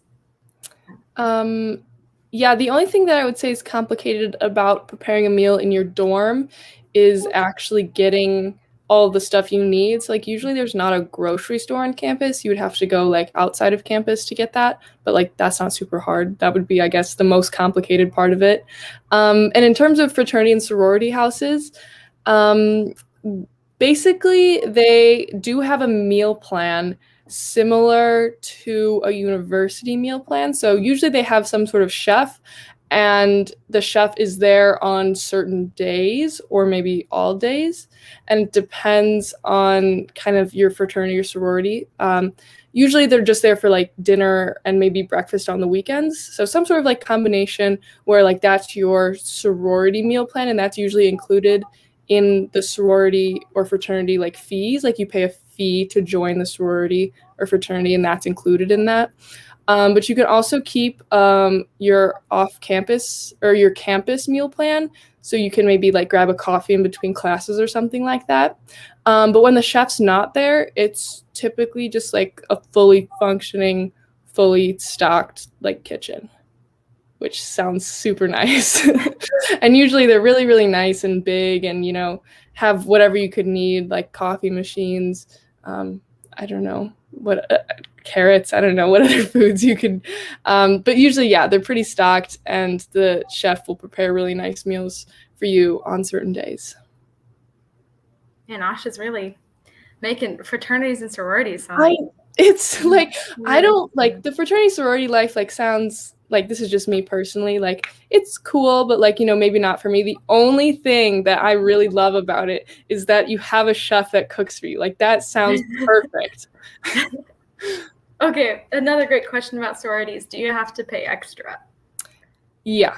Yeah, the only thing that I would say is complicated about preparing a meal in your dorm is actually getting all the stuff you need. So like usually there's not a grocery store on campus. You would have to go like outside of campus to get that, but like that's not super hard. That would be, I guess, the most complicated part of it. And in terms of fraternity and sorority houses, basically they do have a meal plan similar to a university meal plan. So usually they have some sort of chef, and the chef is there on certain days or maybe all days, and it depends on kind of your fraternity or sorority. Usually they're just there for like dinner and maybe breakfast on the weekends. So some sort of like combination where like that's your sorority meal plan, and that's usually included in the sorority or fraternity like fees. Like you pay a fee to join the sorority or fraternity, and that's included in that. But you can also keep your off-campus or your campus meal plan, so you can maybe like grab a coffee in between classes or something like that. But when the chef's not there, it's typically just like a fully functioning, fully stocked like kitchen, which sounds super nice. And usually they're really, really nice and big, and, you know, have whatever you could need, like coffee machines. I don't know what carrots. I don't know what other foods you could. But usually, yeah, they're pretty stocked, and the chef will prepare really nice meals for you on certain days. And Asha's really making fraternities and sororities sound it's like, I don't like the fraternity sorority life, like sounds like, this is just me personally, like it's cool, but like, you know, maybe not for me. The only thing that I really love about it is that you have a chef that cooks for you. Like that sounds perfect. Okay, another great question about sororities. Do you have to pay extra? Yeah.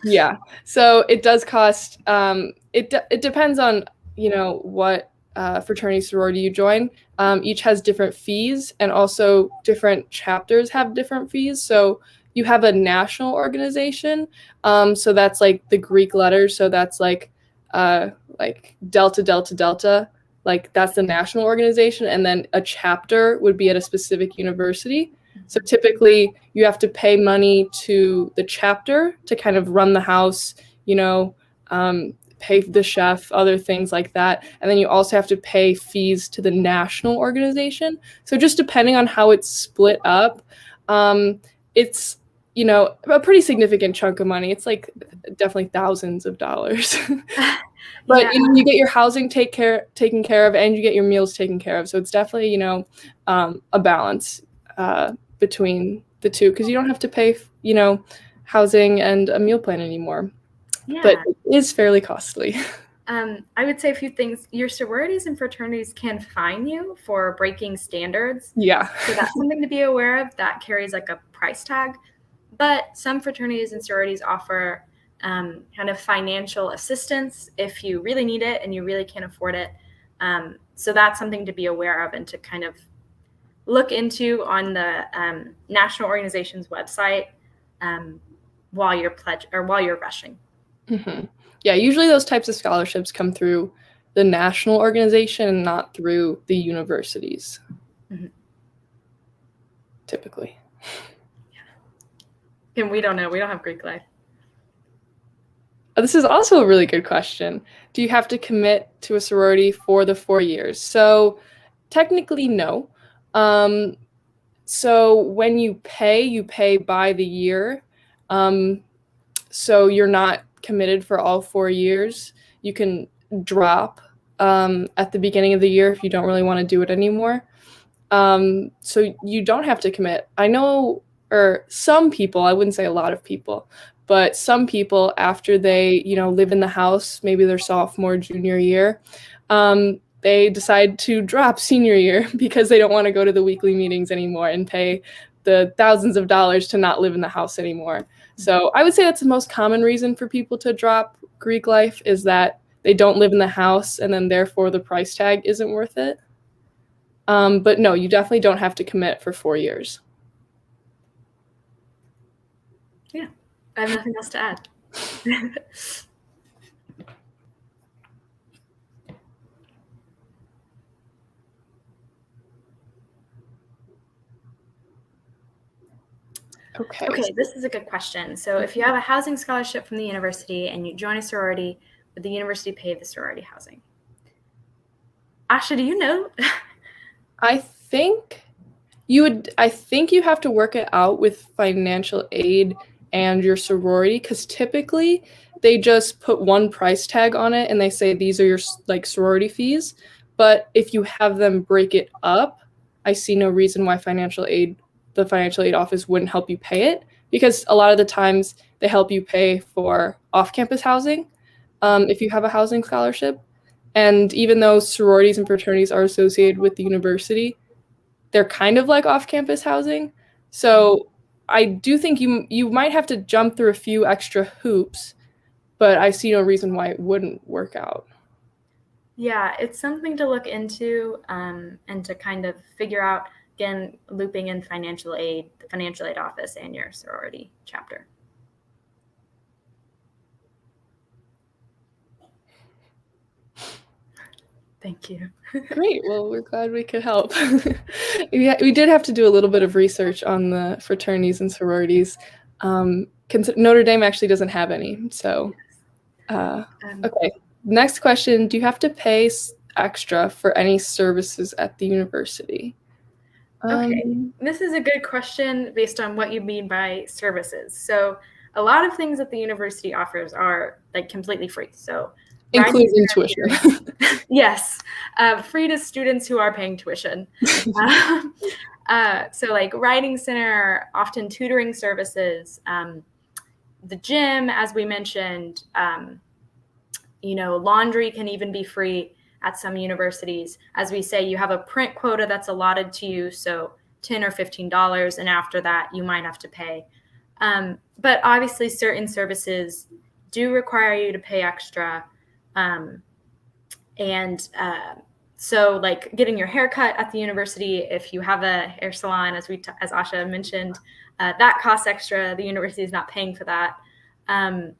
Yeah. So it does cost, it depends on, you know, what fraternity sorority you join. Each has different fees, and also different chapters have different fees. So you have a national organization. So that's like the Greek letters. So that's like Delta, Delta, Delta. Like that's the national organization. And then a chapter would be at a specific university. So typically you have to pay money to the chapter to kind of run the house, you know, pay the chef, other things like that. And then you also have to pay fees to the national organization. So just depending on how it's split up, it's, you know, a pretty significant chunk of money. It's like definitely thousands of dollars. But Yeah. you know, you get your housing taken care of, and you get your meals taken care of. So it's definitely, you know, a balance between the two, because you don't have to pay, you know, housing and a meal plan anymore. Yeah. But it is fairly costly. I would say a few things. Your sororities and fraternities can fine you for breaking standards. Yeah. So that's something to be aware of. That carries like a price tag. But some fraternities and sororities offer kind of financial assistance if you really need it and you really can't afford it. So that's something to be aware of and to kind of look into on the national organization's website while you're rushing. Mm-hmm. Yeah, usually those types of scholarships come through the national organization and not through the universities. Mm-hmm. Typically. And we don't know. We don't have Greek life. This is also a really good question. Do you have to commit to a sorority for the 4 years? So technically, no. So when you pay by the year. So you're not committed for all 4 years. You can drop at the beginning of the year if you don't really want to do it anymore. So you don't have to commit. I know, or some people, I wouldn't say a lot of people, but some people, after they, you know, live in the house, maybe their sophomore, junior year, they decide to drop senior year because they don't want to go to the weekly meetings anymore and pay the thousands of dollars to not live in the house anymore. So I would say that's the most common reason for people to drop Greek life, is that they don't live in the house, and then therefore the price tag isn't worth it. But no, you definitely don't have to commit for 4 years. Yeah, I have nothing else to add. Okay, this is a good question. So if you have a housing scholarship from the university and you join a sorority, would the university pay the sorority housing? Asha, do you know? I think you have to work it out with financial aid and your sorority, because typically they just put one price tag on it and they say these are your like sorority fees. But if you have them break it up, I see no reason why the financial aid office wouldn't help you pay it, because a lot of the times they help you pay for off-campus housing if you have a housing scholarship. And even though sororities and fraternities are associated with the university, they're kind of like off-campus housing. So I do think you might have to jump through a few extra hoops, but I see no reason why it wouldn't work out. Yeah, it's something to look into and to kind of figure out, again, looping in financial aid, the financial aid office, and your sorority chapter. Thank you. Great. Well, we're glad we could help. We did have to do a little bit of research on the fraternities and sororities. Notre Dame actually doesn't have any. So, okay. Next question. Do you have to pay extra for any services at the university? Okay, this is a good question based on what you mean by services. So a lot of things that the university offers are like completely free. So including tuition. Yes, free to students who are paying tuition. So like writing center, often tutoring services, the gym, as we mentioned, you know, laundry can even be free at some universities. As we say, you have a print quota that's allotted to you, so $10 or $15, and after that, you might have to pay. But obviously, certain services do require you to pay extra. So like getting your hair cut at the university, if you have a hair salon, as Asha mentioned, that costs extra. The university is not paying for that. And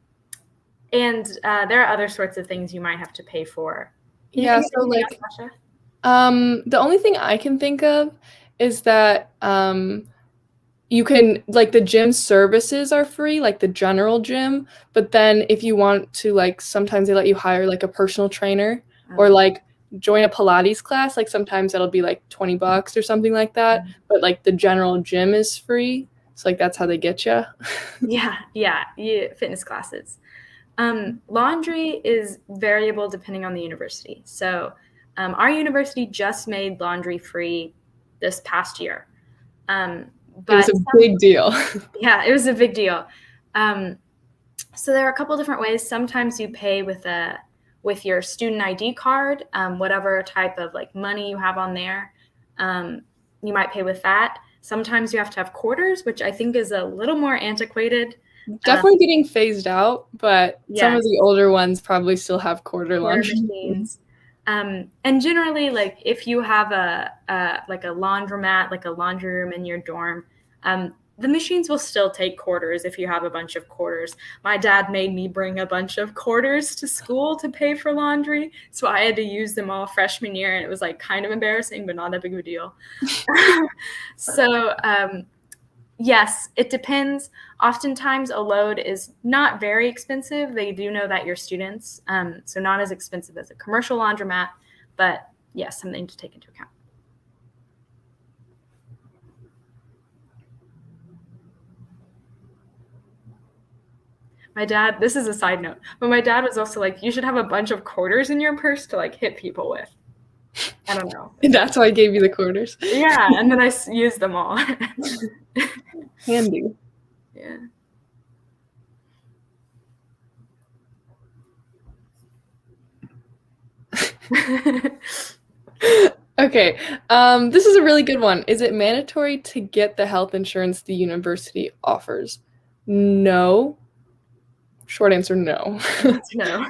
there are other sorts of things you might have to pay for. Yeah, so like, the only thing I can think of is that, you can, like, the gym services are free, like the general gym, but then if you want to, like, sometimes they let you hire like a personal trainer or like join a Pilates class, like sometimes that'll be like $20 or something like that, but like the general gym is free. So like that's how they get you. Yeah, fitness classes. Laundry is variable depending on the university. So our university just made laundry free this past year. It was a big deal. Yeah, it was a big deal. So there are a couple different ways. Sometimes you pay with your student ID card, whatever type of like money you have on there. You might pay with that. Sometimes you have to have quarters, which I think is a little more antiquated. Definitely getting phased out, but some of the older ones probably still have quarter laundry machines. And generally, like if you have a laundromat, like a laundry room in your dorm, the machines will still take quarters if you have a bunch of quarters. My dad made me bring a bunch of quarters to school to pay for laundry, so I had to use them all freshman year, and it was like kind of embarrassing, but not that big of a deal. So yes, it depends. Oftentimes a load is not very expensive. They do know that you're students, so not as expensive as a commercial laundromat, but yes, something to take into account. My dad, this is a side note, but my dad was also like, you should have a bunch of quarters in your purse to like hit people with. I don't know. And that's why I gave you the quarters. Yeah, and then I used them all. Handy. Yeah. Okay, this is a really good one. Is it mandatory to get the health insurance the university offers? No. Short answer, no. No.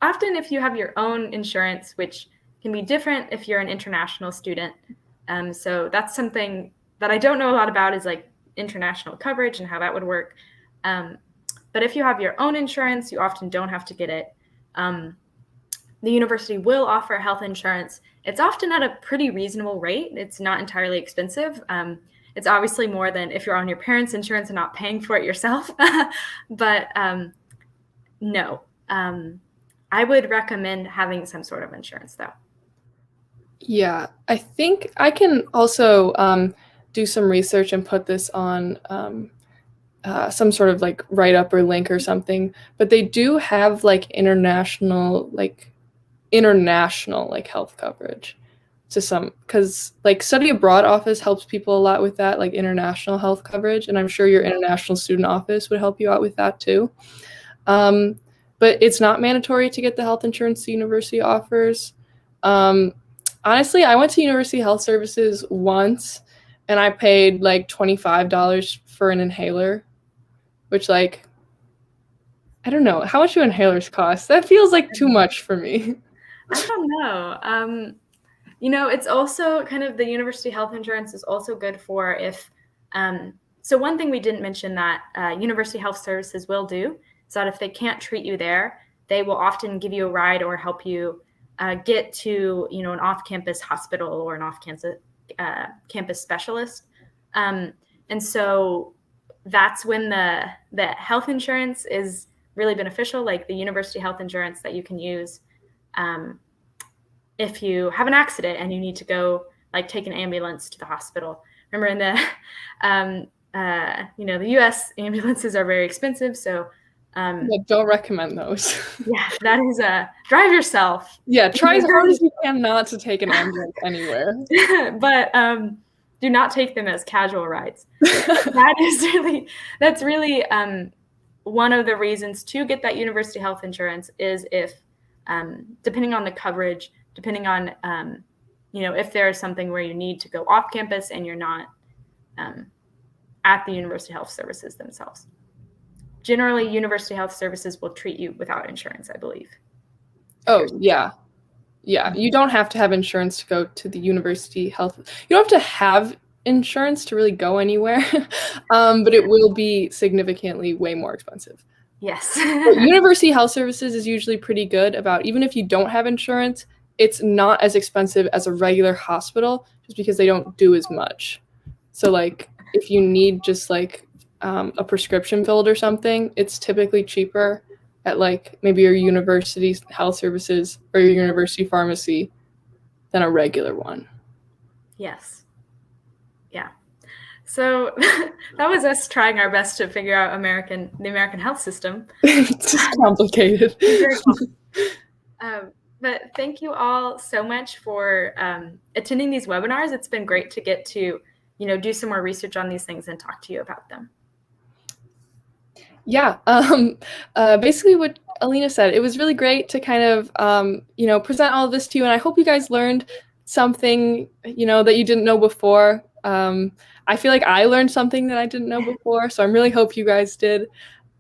Often if you have your own insurance, which can be different if you're an international student. So that's something that I don't know a lot about, is like international coverage and how that would work. But if you have your own insurance, you often don't have to get it. The university will offer health insurance. It's often at a pretty reasonable rate. It's not entirely expensive. It's obviously more than if you're on your parents' insurance and not paying for it yourself. But no, I would recommend having some sort of insurance, though. Yeah, I think I can also do some research and put this on some sort of like write-up or link or something. But they do have like international health coverage to some, because like study abroad office helps people a lot with that, like international health coverage, and I'm sure your international student office would help you out with that too. But it's not mandatory to get the health insurance the university offers. Honestly, I went to University Health Services once and I paid like $25 for an inhaler, which, like, I don't know, how much do inhalers cost? That feels like too much for me. I don't know. It's also kind of, the university health insurance is also good for if, so one thing we didn't mention that University Health Services will do is that if they can't treat you there, they will often give you a ride or help you get to, an off-campus hospital or an off-campus specialist. And so that's when the health insurance is really beneficial, like the university health insurance that you can use if you have an accident and you need to go like take an ambulance to the hospital. Remember in the US ambulances are very expensive. So don't recommend those. Yeah, that is drive yourself. Yeah, try as hard as you can not to take an ambulance anywhere. But do not take them as casual rides. That's really one of the reasons to get that university health insurance is if, depending on the coverage, depending on, if there is something where you need to go off campus and you're not at the University Health Services themselves. Generally, University Health Services will treat you without insurance, I believe. Oh, yeah. Yeah, you don't have to have insurance to go to the university health. You don't have to have insurance to really go anywhere, but it will be significantly way more expensive. Yes. University Health Services is usually pretty good about, even if you don't have insurance, it's not as expensive as a regular hospital just because they don't do as much. So like if you need just like a prescription filled or something, it's typically cheaper at like maybe your university health services or your university pharmacy than a regular one. Yes. Yeah. So that was us trying our best to figure out the American health system. It's just complicated. Very complicated. But thank you all so much for attending these webinars. It's been great to get to, do some more research on these things and talk to you about them. Yeah, basically what Alina said, it was really great to kind of, present all of this to you. And I hope you guys learned something, that you didn't know before. I feel like I learned something that I didn't know before. So I really hope you guys did.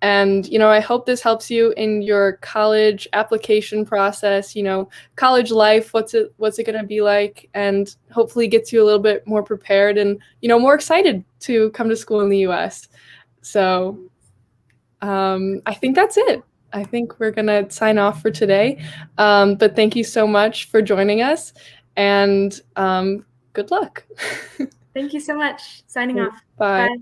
And, I hope this helps you in your college application process, college life, what's it going to be like, and hopefully gets you a little bit more prepared and, more excited to come to school in the US. So I think that's it. I think we're going to sign off for today. But thank you so much for joining us, and good luck. Thank you so much. Signing off. Bye. Bye.